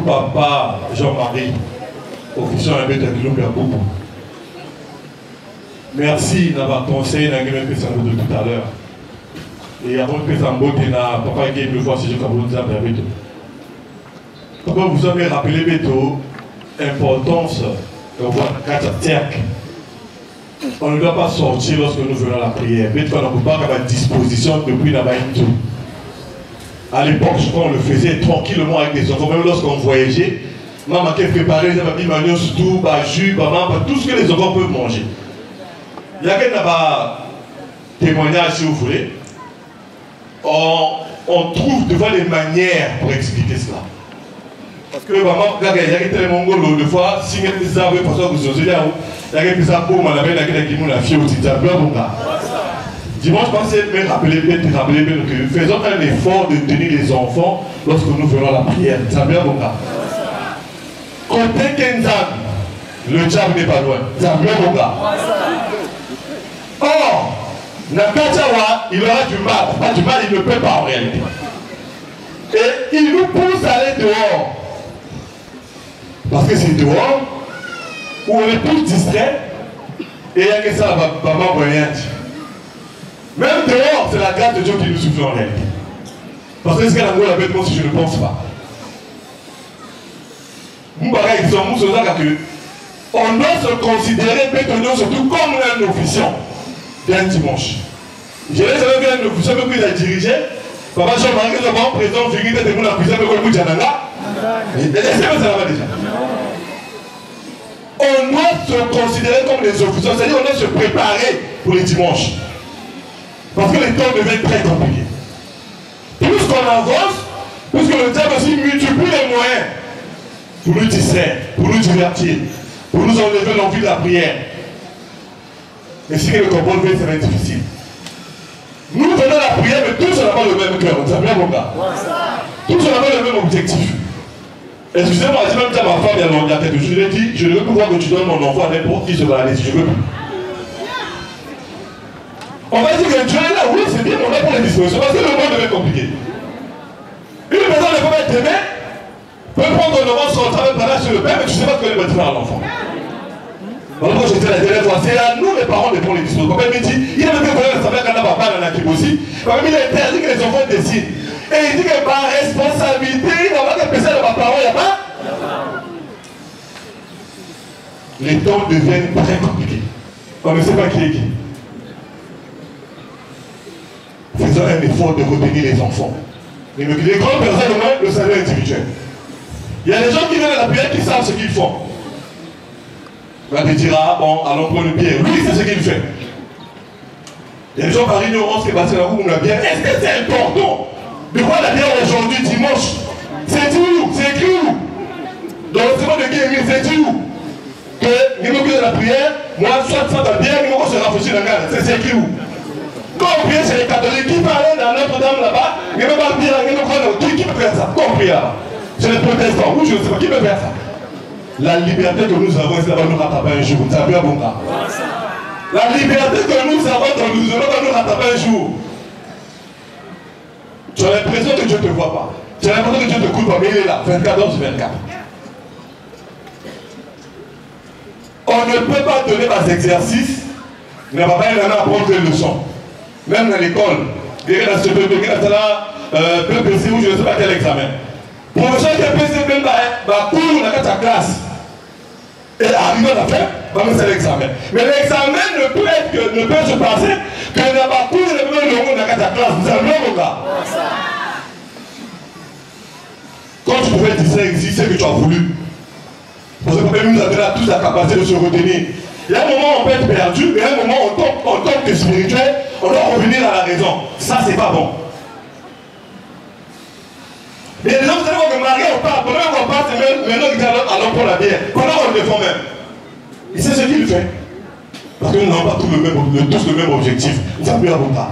papa Jean-Marie, officier un peu de Boubou. Merci d'avoir conseillé dans le tout à l'heure. Et avant que ça me papa qui est une fois si je vous dire Beto. Papa, vous avez rappelé Beto, l'importance de voir Katiak. On ne doit pas sortir lorsque nous venons à la prière. Beto n'a pas à disposition depuis la Baïtou. À l'époque, je crois qu'on le faisait tranquillement avec des enfants, même lorsqu'on voyageait. Maman qui préparait les mamans, surtout, jus, tout ce que les enfants peuvent manger. Il y a quelqu'un témoignage si vous voulez. On trouve devant les manières pour expliquer cela. Parce que maman, il y a tellement de monde, des fois, si vous avez des arbres, parce que vous avez des arbres, il y a des arbres, il y a des arbres, dimanche passé, rappelez bien que faisons un effort de tenir les enfants lorsque nous venons à la prière. Ça bien bon gars. Côté Kenzan, le diable n'est pas loin. Ça bien bon gars. Or, Nakachawa, il aura du mal. Pas du mal, il ne peut pas en réalité. Et il nous pousse à aller dehors. Parce que c'est dehors où on est plus distrait et il y a que ça, maman voyage. Même dehors, c'est la grâce de Dieu qui nous souffle en réalité. Parce que c'est qu'elle a la bête, moi si je ne pense pas. On doit se considérer bétonnier surtout comme un officier d'un dimanche. Je l'ai jamais vu un officier qui a dirigé. Papa Jean-Marie, nous avons présent, figure de mon accusé, mais comme Djananga. Et laissez-moi ça là-bas déjà. On doit se considérer comme des officiers, c'est-à-dire on doit se préparer pour les dimanches. Parce que les temps deviennent très compliqués. Plus qu'on avance, plus que le diable aussi multiplie les moyens pour nous distraire, pour nous divertir, pour nous enlever l'envie de la prière. Mais si le comprendre, ça va être difficile. Nous venons à la prière, mais tous on n'a pas le même cœur. Vous savez bien, mon gars. Tous on n'a pas le même objectif. Excusez-moi, j'ai même dit à ma femme il y a quelques jours, je lui ai dit, je ne veux plus voir que tu donnes mon enfant à n'importe qui se va aller, si je veux plus. On va dire que Dieu est là, oui, c'est bien, on a pour les dispositions, parce que le monde devient compliqué. Une personne ne peut pas être aimée, peut prendre un enfant sur le travail, pendant sur le père, mais tu ne sais pas ce que va dire à l'enfant. Alors, quand j'étais la dernière fois, c'est à nous les parents de prendre les dispositions. Papa me dit, il a même fait sa mère quand papa dans la Kibo aussi. Papa il a interdit que les enfants décident. Et il dit que par responsabilité, il n'a pas que ça de ma parole, il n'y a pas. Les temps deviennent très compliqués. On ne sait pas qui est qui. Faisons un effort de retenir les enfants. Les grandes personnes, au moins, le salaire individuel. Il y a des gens qui viennent à la prière qui savent ce qu'ils font. On va te dire, ah bon, allons prendre une bière. Oui, c'est ce qu'il fait. Il y a des gens par ignorance qui passent la roue, on a bien. Est-ce que c'est important de voir la bière aujourd'hui, dimanche? C'est dit où? C'est écrit où? Dans le traitement de Guéhémie, c'est dit où? Que, niveau de la prière, moi, soit ça va bien, niveau se rafraîchir dans la garde. C'est écrit où? Quand on prie chez les catholiques, qui parlait dans Notre-Dame là-bas, il n'y a même pas de dire, qui peut faire ça? Quand on prie là-bas? Chez les protestants, ou je ne sais pas, qui peut faire ça? La liberté que nous avons, c'est d'avoir nous rattraper un jour. Ça bien bon gars. La liberté que nous avons, nous allons nous rattraper un jour. Tu as l'impression que Dieu ne te voit pas. Tu as l'impression que Dieu ne te coule pas, mais il est là, 24h/24. On ne peut pas donner des exercices, mais on ne va pas aller apprendre des leçons. Même dans l'école, quelqu'un dans ce PPC ou je ne sais pas quel examen. Professeur qui est PPC, même cours dans ta classe. Et arrivé à la fin, va me faire l'examen. Mais l'examen ne peut se passer que dans ma cour et le dans ta classe. Vous avez mon gars. Quand tu pouvais dire ça existe, c'est que tu as voulu. Parce que nous avons tous la capacité de se retenir. Il y a un moment où on peut être perdu, mais il y a un moment où en tant que spirituel, on doit revenir à la raison. Ça, c'est pas bon. Et les gens, vous allez voir que Marie, on part, pendant qu'on part, c'est même maintenant qu'ils allons prendre la bière. Pendant qu'on le défend même. Et c'est ce qu'il fait. Parce que nous n'avons pas tous le même objectif. Nous avons un pas.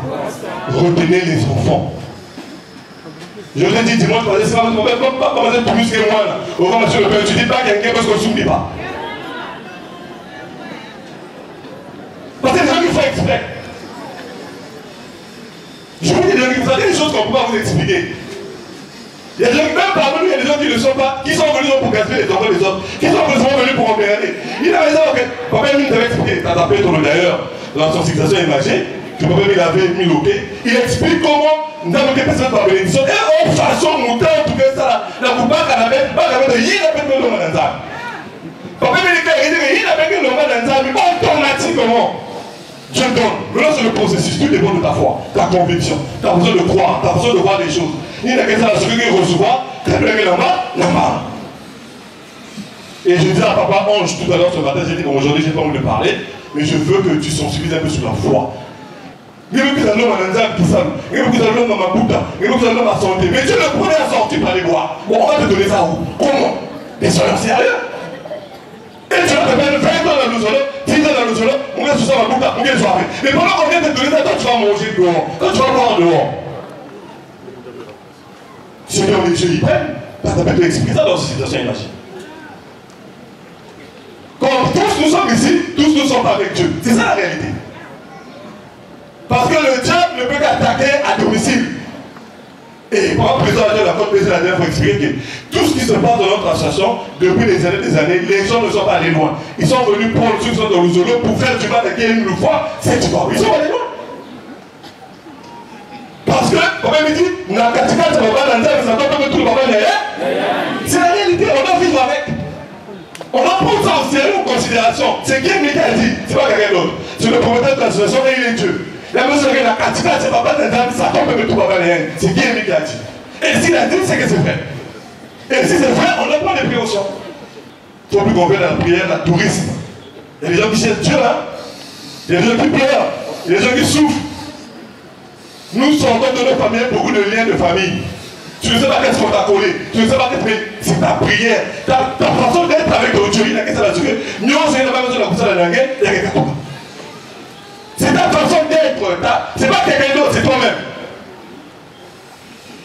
Retenez les enfants. Je vous ai dit dimanche, c'est pas commencer plus que moi là. Au revoir, monsieur le père, tu dis pas quelqu'un parce qu'on ne s'oublie pas. Parce que les gens qui font exprès. Je vous dis des choses qu'on ne peut pas vous expliquer. Il y a des gens, même parmi nous, il y a des gens qui ne sont pas, qui sont venus pour gaspiller les enfants des autres, qui sont venus pour emmerder. Il avait dit, ok, papa il t'avait expliqué, t'as tapé ton d'ailleurs, dans son citation imagée, que papa il avait mis le pied, il explique comment nous avons été personnes par bénédiction, et en façon moutante, tout ça, la coupa qu'on avait, de y a pas de l'homme dans ça. Papa il dit, il a pas de l'homme dans ça, mais automatiquement. Je donne. Maintenant, c'est le processus. Tout dépend de ta foi, ta conviction. Tu as besoin de croire, tu as besoin de voir des choses. Il n'y a qu'à ça, ce que tu recevoir, tu as besoin de la main. Et je dis à papa Ange tout à l'heure ce matin, j'ai dit, aujourd'hui, je n'ai pas envie de parler, mais je veux que tu sensibilises un peu sur la foi. Il veut que tu aies l'homme à l'Anzam qui s'allume. Il veut que tu aies l'homme à ma bouta. Il veut que tu aies l'homme à santé. Mais tu le prenais à sortir par les bois. Bon, on va te donner ça où? Comment? Des soeurs sérieux. Et tu vas te faire 20 ans dans le zolo, 10 ans dans le zolo, on vient sur ça, on vient soirée. Mais pendant qu'on vient te donner ça, toi tu vas manger dehors, toi tu vas boire dehors. Seigneur, les yeux, ils prennent. Tu as pu expliquer ça dans cette situation, imagine. Quand tous nous sommes ici, tous nous sommes avec Dieu. C'est ça la réalité. Parce que le diable ne peut qu'attaquer à domicile. Et pendant que le président de la Côte Bézé, la dernière fois expliqué que tout ce qui se passe dans notre association, depuis des années, les gens ne sont pas allés loin. Ils sont venus prendre ceux qui sont dans le zolo pour faire du mal à qui une fois, c'est du mal. Ils sont allés loin. Parce que, on m'a dit, n'a qu'à dire que ça va pas dans le ça doit pas tout le monde derrière. C'est la réalité, on doit vivre avec. On doit prendre ça en sérieux en considération. C'est qui qui a dit, c'est pas quelqu'un d'autre. C'est le propriétaire de l'association et il est Dieu. La mesure que la catika, c'est pas dans le ça tombe tout le monde. C'est qui qui a dit. Et s'il a dit, c'est que c'est vrai. Et si c'est vrai, on ne prend des précautions. Il ne faut plus qu'on fasse la prière, la tourisme. Il y a des gens qui cherchent Dieu, hein. Il y a des gens qui pleurent. Il y a des gens qui souffrent. Nous sortons de nos familles beaucoup de liens de famille. Tu ne sais pas qu'est-ce qu'on t'a collé. Tu ne sais pas qu'est-ce que c'est ta prière. Ta façon d'être avec ton Dieu, il y a qu'est-ce que ça va se nous, on sait pas besoin de la poussière de la guerre, il y a quelqu'un d'autre. C'est ta façon d'être. C'est pas quelqu'un d'autre, c'est toi-même.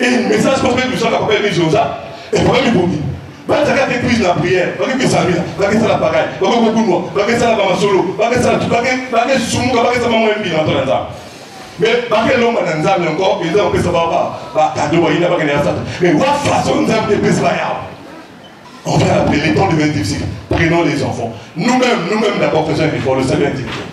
Et le message qu'on fait du sang, qu'on appelle Mijosa, et pour lui, pour lui. Quand tu as épuisé la prière, tu as ça, tu as ça l'appareil, tu as beaucoup de moi, tu as ça la maman solo, tu as ça la tout, tu as ça soumou, tu as ça maman mbi dans ton ensemble. Mais parce que l'homme a un ensemble encore, il dit que ça va pas, cadeau, il n'a pas gagné ça. Mais la façon dont on peut se faire, on va appeler les temps deviennent difficiles. Prenons les enfants. Nous-mêmes d'abord faisons un effort, le salut individuel.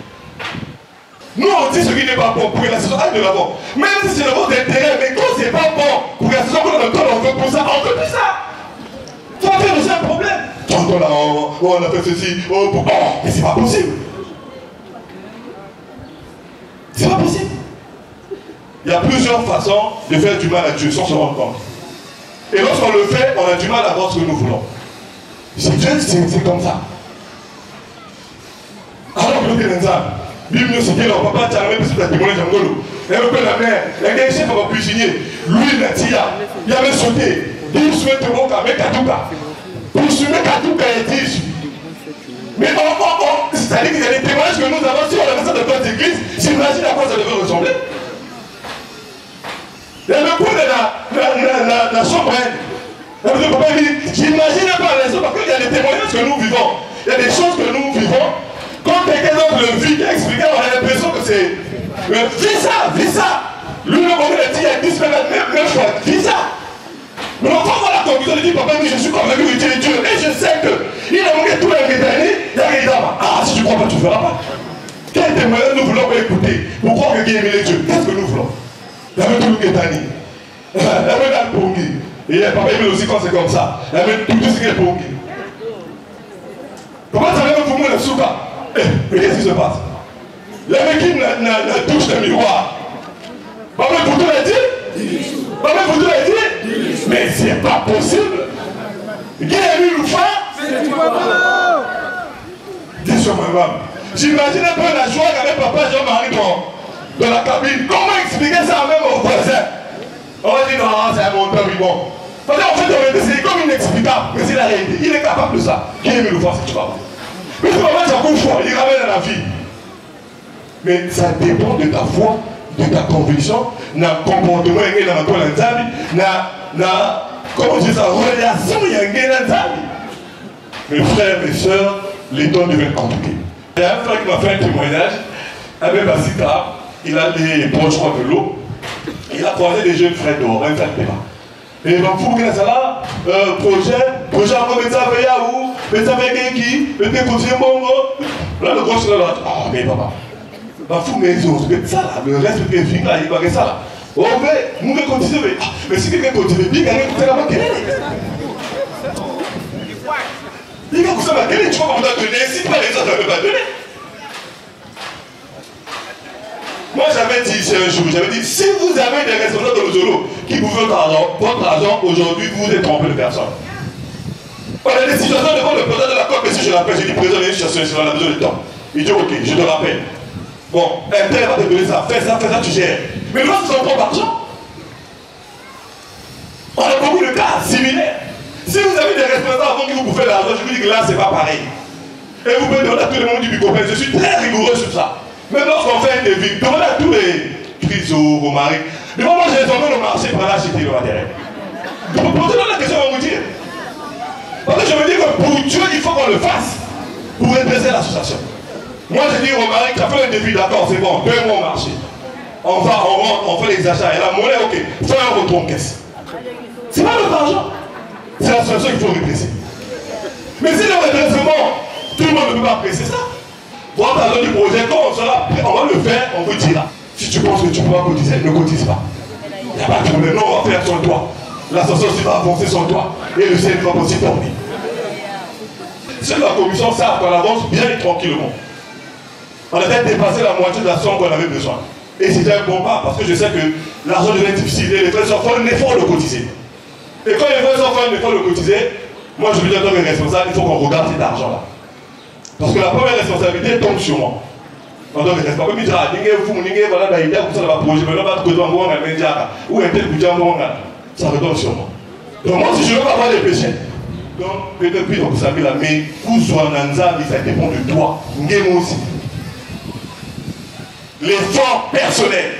Nous on dit ce qui n'est pas bon pour que la saison aille de l'avant. Même si c'est le votre intérêt, mais quand c'est pas bon pour que la saison qu'on on veut pour ça, on veut plus ça. Il faut faire aussi un problème. Tantôt là, on a fait ceci, mais c'est pas possible. C'est pas possible. Il y a plusieurs façons de faire du mal à Dieu sans se rendre compte. Et lorsqu'on le fait, on a du mal à voir ce que nous voulons. C'est Dieu, c'est comme ça. Alors que nous sommes ça. Bible nous dit leur papa t'a même petit témoignage d'Angolo. Et un peu la mère, il y a un chef à cuisinier. Lui, il avait sauté. Il souhaite mon cas, mais Katouka. Pour soumettre Katouka et dit. Mais c'est-à-dire qu'il y a des témoignages que nous avons si on avait ça dans notre église, j'imagine à quoi ça devait ressembler. Il y a le coup de la chambre. J'imagine pas la raison parce qu'il y a des témoignages que nous vivons. Il y a des choses que nous vivons. Quand quelqu'un d'autre le vit, qui a expliqué, on a l'impression que c'est. Vis ça. Lui, le moment il a dit, il y a 10 semaines, même fois, vis ça. Mais on va voir la conclusion, il dit, papa, mais je suis convaincu que tu es Dieu. Et je sais qu'il a manqué tout l'année, il y a rien d'avant. Ah, si tu ne crois pas, tu ne feras pas. Quel témoignage nous voulons écouter pour croire que Dieu aimait Dieu? Qu'est-ce que nous voulons? Il y avait tout le Guétani. Il y avait le Pongi. Et papa, il veut aussi quand c'est comme ça. Il y avait tout ce qui est Pongi. Comment ça va vous le souka? Mais qu'est-ce qui se passe? La méquine n'a touche le miroir. Papa Boutou l'a dit? Papa Boutou l'a dit? Mais c'est pas possible. Qui a mis le phare? C'est toi. Dis sur ma femme. J'imagine un peu la joie qu'avait papa Jean-Marie dans la cabine. Comment expliquer ça même aux voisins? On va dire non, c'est un monteur vivant. En fait, c'est comme inexplicable. Mais c'est la réalité. Il est capable de ça. Qui a mis le phare? C'est toi. Mais tu vas voir, j'ai beaucoup foi, il ramène à la vie. Mais ça dépend de ta foi, de ta conviction, de ton comportement, comment dire ça, relation, mes frères et sœurs, les temps deviennent compliqués. Il y a un frère qui m'a fait un témoignage, avec Basita, il a des proches de l'eau, il a croisé des jeunes frères dehors, un frère de là. Et ben, vous avez ça projet encore, mais ça veut où, mais ça veut qui, mais ça veut bongo. Là, le gauche, là, ah, mais papa. Ben, vous mais ça là, le reste de vie, là, il va rester ça là. Oh, mais, vous pouvez continuer, mais si quelqu'un continue, bien, c'est la banque. Il va vous savoir, quel est le choix qu'on doit donner, si pas les autres, ça ne peut pas donner. Moi j'avais dit ici un jour, j'avais dit, si vous avez des responsables de Lozolo qui vous veulent votre argent, aujourd'hui vous vous êtes trompé de personne. On a des situations devant le président de la COP, mais si je l'appelle, je dis président, viens chercher, on a besoin de temps. Il dit ok, je te rappelle. Bon, un tel va te donner ça, fais ça, tu gères. Mais nous, c'est son propre argent. On a beaucoup de cas similaires. Si vous avez des responsables avant que vous bouffez l'argent, je vous dis que là, c'est pas pareil. Et vous pouvez demander à tout le monde du Bicopin, je suis très rigoureux sur ça. Même lorsqu'on fait un devis, demandez à tous les trisos, Romaric, moi j'ai tombé le marché pour aller acheter le matériel. Posez-moi la question, on va vous dire. Parce que je me dis que pour Dieu, il faut qu'on le fasse pour redresser l'association. Moi j'ai dit, Romaric, tu as fait un devis, d'accord, c'est bon, donne-moi au marché. On va, on rentre, on fait les achats, et la monnaie, ok, fais un retour en caisse. C'est pas notre argent. C'est l'association qu'il faut redresser. Mais si le redressement, tout le monde ne peut pas apprécier ça. Votre argent du projet, quand on sera prêt, on va le faire, on vous dira. Si tu penses que tu ne peux pas cotiser, ne cotise pas. Il n'y a pas de problème, non, on va faire sans toi. L'association va avancer sans toi. Et le ciel va aussi dormir. C'est la commission, ça, qu'on avance bien et tranquillement. On a peut-être dépassé la moitié de la somme qu'on avait besoin. Et c'était un bon pas, parce que je sais que l'argent devient difficile et les frères font un effort de cotiser. Et quand les frères font un effort de cotiser, moi je veux dire, en tant que responsable, il faut qu'on regarde cet argent-là. Parce que la première responsabilité tombe sur moi. En tant que responsable, il me dit, ah, voilà, il y a ça dans projet, mais non, pas de côté, ou un tel budget, ça retombe sur moi. Donc moi, si je ne veux pas avoir des péchés, donc peut-être plus donc ça là, mais Kouzouananza, ça dépend de toi. Ngemo aussi. L'effort personnel.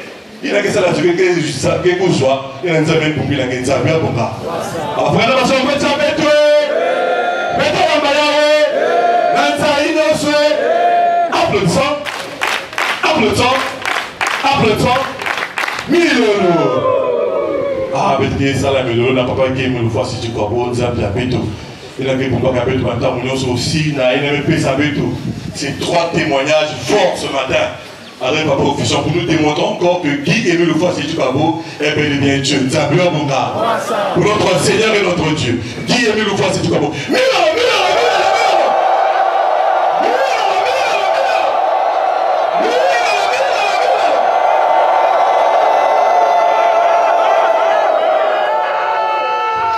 Il a que ça la durée que vous soit, il a un zamen pour lui, il a un zamen pour moi. Après la nation, on va s'en mettre. Mettez la bagarre. Lanza innocent. Applaudissant. Applaudissant. Applaudissant. 1000 euros. Ah, mais ça la mélo, n'a pas gagné une fois si tu crois bon, ça bien béto. Il a gagné pour pas gagner maintenant, on aussi, n'a rien fait ça béto. C'est 3 témoignages forts ce matin. Avec ma profession pour nous démontrer encore que Guy Émile Fossé Tchoucabo est bel et bien Dieu. Zabur Bonga. Pour notre Seigneur et notre Dieu. Guy Émile Fossé Tchoucabo.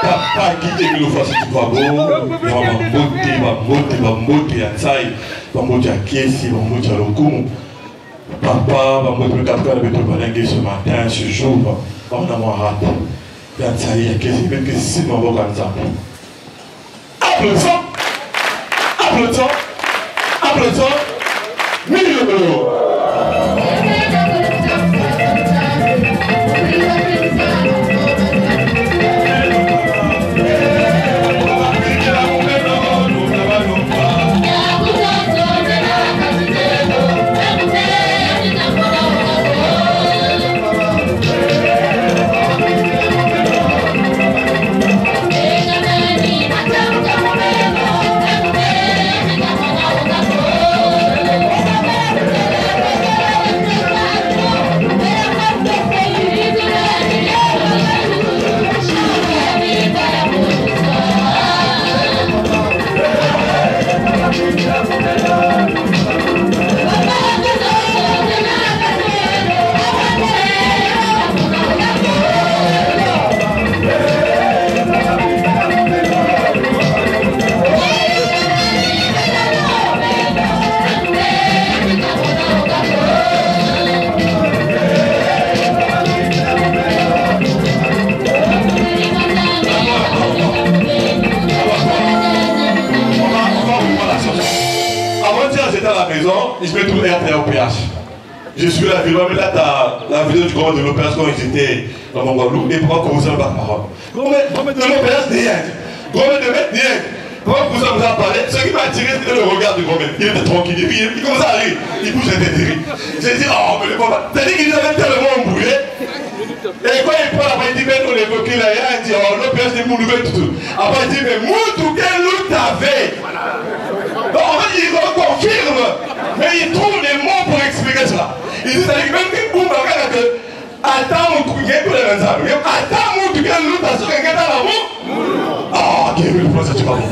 Papa Guy Émile Fossé Tchoucabo. Va monter à Tsaï. Va monter à Kiesi. Va monter à Lokoum. Papa, va me capter avec le balingue ce matin, ce jour, on a moins raté. Il y a ça, il y a que 6 mois comme ça. Applaudissons, applaudissons, applaudissons, 1000 euros. Je mets tout RTA au PH. Je suis la vidéo, mais là, tu as la vidéo du commandant de l'OPH quand ils étaient dans mon Guadeloupe. Et pourquoi commencer par parole? Comment de l'OPH rien. Comment de mettre rien. Pourquoi vous en parlé? Ce qui m'a attiré, c'était le regard du grand-mère. Il était tranquille, il commençait à rire. Il bougeait des rires. J'ai dit, oh, mais le papa, t'as dit qu'il avait tellement embrouillé. Et quand il parle, après il dit, mais nous l'évoquons là, il dit, oh, le père, c'est pour nous tout. Après il dit, mais moi, tout quel loup t'avais. Donc en fait, il confirme, mais il trouve des mots pour expliquer cela. Il dit, c'est-à-dire que même si vous me regardez que, attends, mon truc, il y a tout les mêmes arbres. Attends, mon truc, quel loup t'as sauvé, quel amour. Ah, qui est venu pour ça, tu vas voir.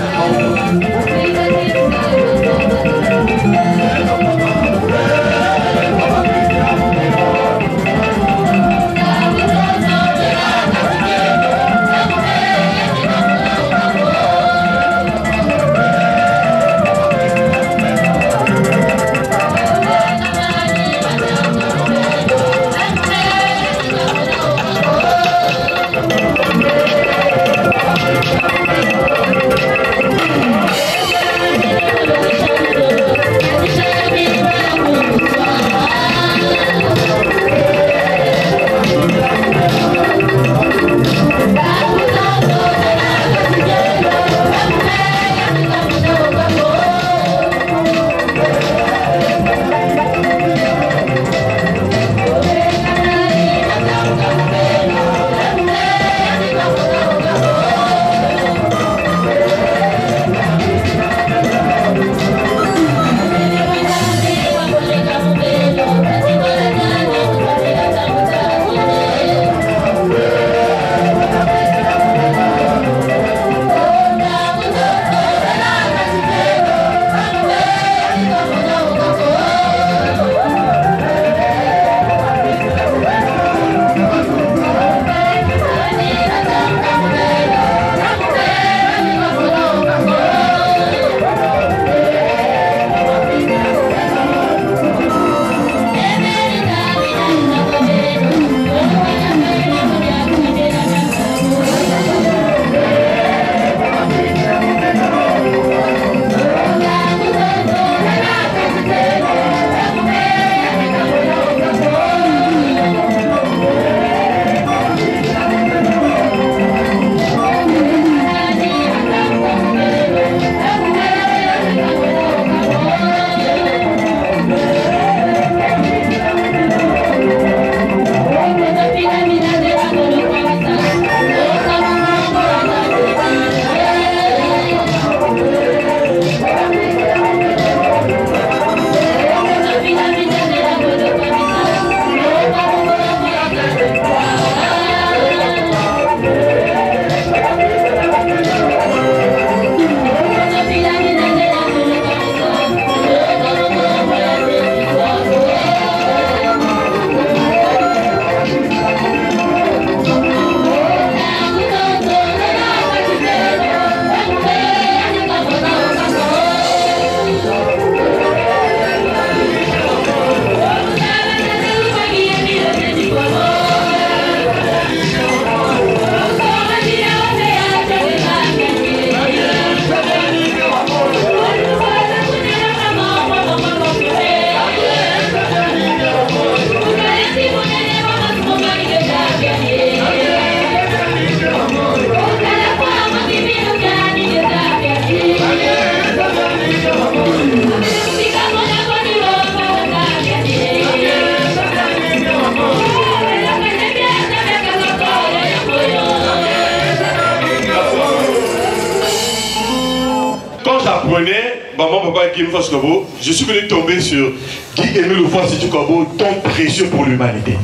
Je suis venu tomber sur Guy-Émile Houphouët-Kobo, ton précieux pour l'humanité.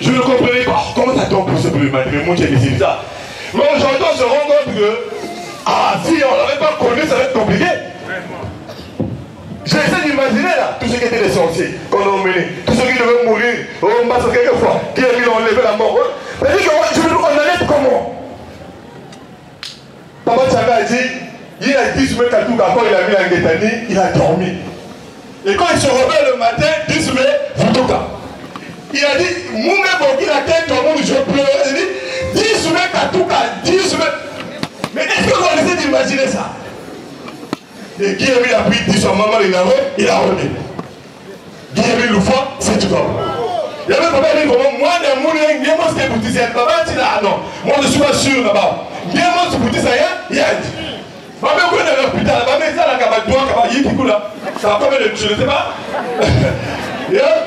Je ne comprenais pas comment ça tombe précieux pour l'humanité, mais moi j'ai décidé ça. Mais aujourd'hui on se rend compte que, si on ne l'avait pas connu, ça va être compliqué. J'essaie d'imaginer là, tous ceux qui étaient des sorciers, qu'on a emmenés, tous ceux qui devaient mourir, on passe quelquefois, Guy-Émile a enlevé la mort. Mais on allait comment? Papa Tchanga a dit, il a dit ce mec à tout quand il a mis la Guétani, il a dormi. Et quand il se réveille le matin, 10 mai, Vutoka. Il a dit, Moumé Boki la tête, tout le monde, je pleure. Il dit, 10 mai, Katouka, 10 mai. Mais est-ce que vous essayez d'imaginer ça? Et Guy-Émile a pris 10 ans, maman, il a remis. Guy-Émile Houphouët, c'est tout comme. Il y avait papa qui dit, moi, des moulins, bien moi, c'est politicien. Papa dit, ah non, moi, je ne suis pas sûr là-bas. Bien moi, c'est politicien, il y a dit. Je ne sais pas, ça va pas me le je ne sais pas.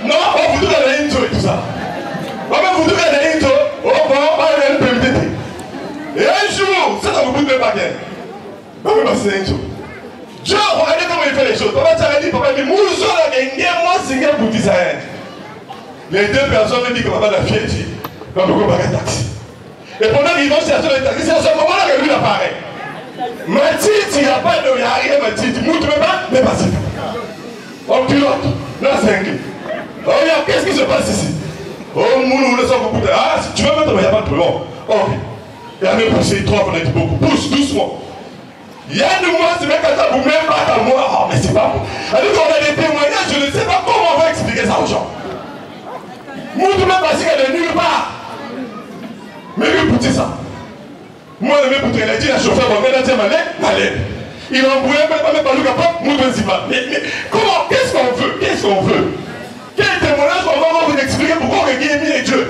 Non, on vous donne la intro et tout ça. On vous donne la intro, bon, elle est permis. Et un jour, ça vous coûte même pas bien. Non, mais c'est un jour. Dieu, regardez comment il fait les choses. Papa t'avait dit, papa, mais moi, c'est un pour Israël. Les deux personnes me disent que papa l'a fière dit, papa, pourquoi pas un taxi? Et pendant qu'ils vont chercher le taxi, c'est à ce moment-là que lui apparaît. Mathilde, il n'y a pas de, il n'y a rien, Mathilde. Moi, tu ne peux pas, mais pas si. On pilote, là, c'est un clé. Oh, regarde, qu'est-ce qui se passe ici? Oh, mon le sang beaucoup. Ah, si tu veux mettre, il n'y a pas de problème. Ok. Il y a même poussé trois, on a dit beaucoup. Pousse doucement. Il y a de moi, c'est même quand ça vous même pas à moi. Oh, mais c'est pas bon. Alors qu'on a des témoignages, je ne sais pas comment on va expliquer ça aux gens. Moi, tu m'as passé qu'elle est nulle part. Mais lui, écoutez ça. Moi, le mec, il a dit à chauffeur, on va dire, allez. Il a embrouillé, même pas le capot, moi, je ne sais pas. Mais comment, qu'est-ce qu'on veut? Qu'est-ce qu'on veut? Quel témoignage qu'on va vous expliquer pourquoi on a mis les dieux?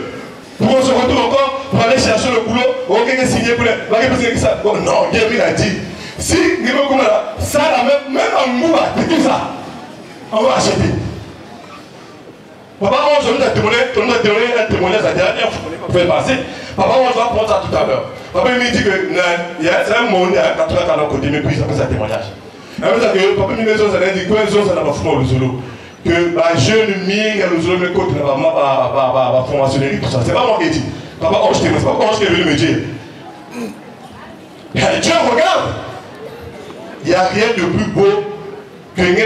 Pour qu'on se retrouve encore pour aller chercher le boulot, on va signer pour les. Ça. Oh non, Guéry a dit. Si, ça, même en mouvement, c'est tout ça. On va acheter. Papa, moi, je vais te donner un témoignage la dernière fois qu'on peut passer. Papa, moi, je vais prendre ça tout à l'heure. Papa, il me dit que c'est un monde, il y a 80 ans côté, mais puis ça fait un témoignage. Papa, il me dit que ça a dit que ça n'a pas fumé au Zulu. Que les jeunes mille, le Zulu, mais côté, la franc-maçonnerie, tout ça. C'est pas moi qui ai dit. Papa, c'est pas moi qui est venu me dire. Dieu regarde. Il n'y a rien de plus beau que il y a rien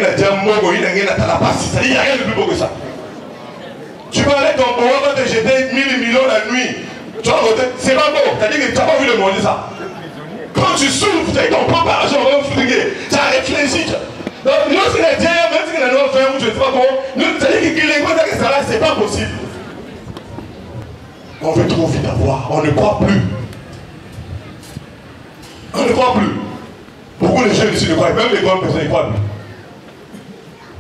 de plus beau que ça. Tu vas aller ton bois, va te jeter 1000 millions la nuit. Tu vas voter, c'est pas beau. C'est-à-dire que tu n'as pas vu le monde ça. Quand tu souffres, tu as ton propre argent, tu as réfléchi. Donc, nous, c'est les dieux, même si nous avons fait ou je ne sais pas comment, c'est-à-dire que les gars, c'est pas possible. On veut trop vite avoir, on ne croit plus. On ne croit plus. Beaucoup de jeunes ici ne croient pas, même les bonnes personnes ne croient plus.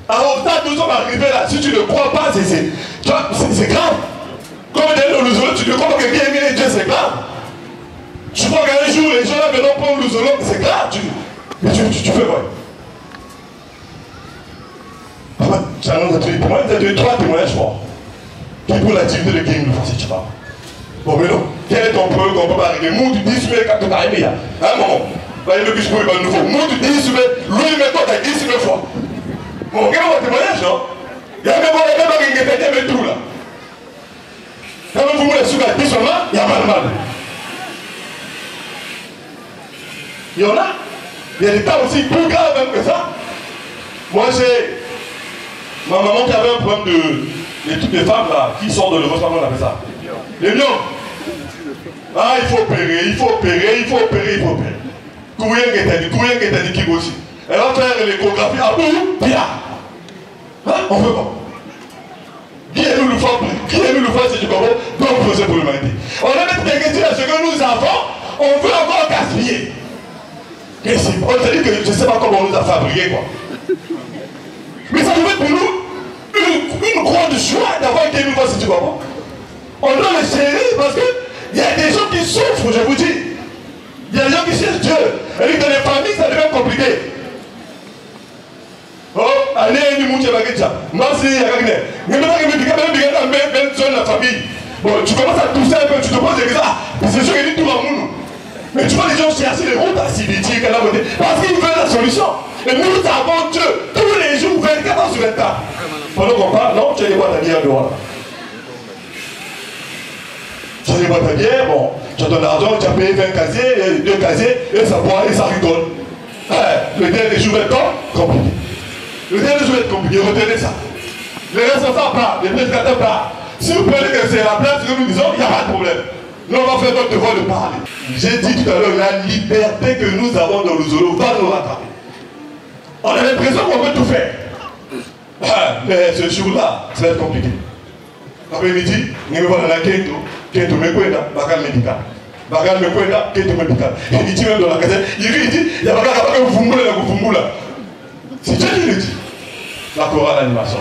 Alors, au stade où nous sommes arrivés là, si tu ne crois pas, c'est grave. Comme dans le Louzolo, tu ne crois pas que Dieu aime les dieux, c'est grave. Tu crois qu'un jour, les gens là venant prendre le Louzolo, c'est grave. Mais tu fais quoi? Papa, pour moi, tu as donné 3 témoignages forts. Qui pour l'activité de Game de France, tu parles. Bon, mais non, quel est ton problème qu'on ne peut pas arriver? Moi, tu dis, tu es quand tu arrives, à un moment. Il veut que je peux pas nouveau. Moi, tu dis, lui, mais toi, tu as dit 19 fois. Bon, quel est votre témoignage, non? Il y a même pas qui est tout là. Quand vous voulez suivre la seulement, il y a mal. Il y en a. Il y a des cas aussi plus graves même que ça. Moi, j'ai ma maman qui avait un problème de toutes les femmes là, qui sortent de l'euro, comment on appelle ça? Les lions. Ah, il faut opérer. Courir qui est dit qui aussi. Elle va faire l'échographie à bout, bien. Hein? On veut pas. Qui est nous le fait, c'est du corps, donc poser pour l'humanité. On a même quelque chose à ce que nous avons, on veut encore gaspiller. On te dit que je ne sais pas comment on nous a fabriqué quoi. Mais ça devait pour nous une grande joie d'avoir été nous c'est du corps. On doit le chérir parce qu'il y a des gens qui souffrent, je vous dis. Il y a des gens qui cherchent Dieu. Et dans les familles, ça devient compliqué. Oh, allez, nous montons la gueule. Moi, c'est mais maintenant, il me dit même la famille. Bon, tu commences à tousser un peu, tu te poses des questions. C'est sûr qu'il dit tout le monde. Mais tu vois les gens chercher les routes à Sibiti, parce qu'ils veulent la solution. Et nous avons Dieu tous les jours, 24 heures sur 24. Pendant qu'on parle, non, tu as des boîtes à bière dehors. Tu as des boîtes à bière, bon, tu as ton argent, tu as payé 20 casiers, 2 casiers, et ça boit et ça rigole. Le dernier jour est compliqué. Le dernier jour est compliqué, retenez ça. Les responsables parlent, les prédicateurs parlent. Si vous prenez que c'est la place que nous disons, il n'y a pas de problème. Nous, on va faire notre devoir de parler. J'ai dit tout à l'heure, la liberté que nous avons dans le Zolo va nous rattraper. On a l'impression qu'on peut tout faire. Mais ce jour-là, ça va être compliqué. Après-midi, nous allons à la Kento, Kento Mekwenda, Bakal Médical. Bakal Mekwenda, Kento Médical. Il dit même dans la casette, il dit, il y a Bakal Vumbula, la Vumbula. C'est Dieu qui le dit. La chorale d'animation.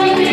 Thank you.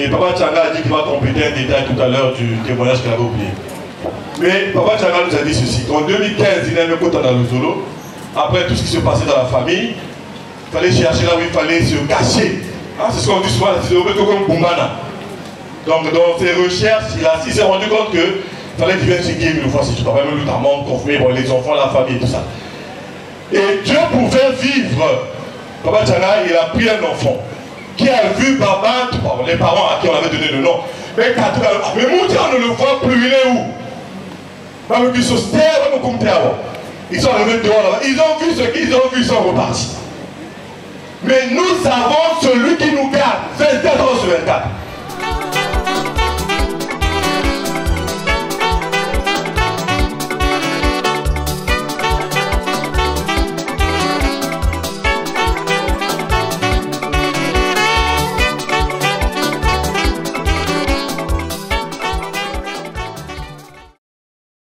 Et Papa Tchanga a dit qu'il va compléter un détail tout à l'heure du témoignage qu'il avait oublié. Mais Papa Tchanga nous a dit ceci. En 2015, il a mis côté dans le Zolo. Après tout ce qui se passait dans la famille, il fallait chercher là où il fallait se cacher. Hein, c'est ce qu'on dit souvent, c'est comme Bumbana. Donc dans ses recherches, il s'est rendu compte qu'il fallait diversifier une fois, c'est tout, même notamment confirmer bon, les enfants, la famille et tout ça. Et Dieu pouvait vivre. Papa Tchanga, il a pris un enfant qui a vu Baba, les parents à qui on avait donné le nom. Mais Mouti, on ne le voit plus, il est où? Ils sont arrivés dehors là-bas, ils ont vu ce qu'ils ont vu, ils sont repartis. Mais nous avons celui qui nous garde 24 heures sur 24.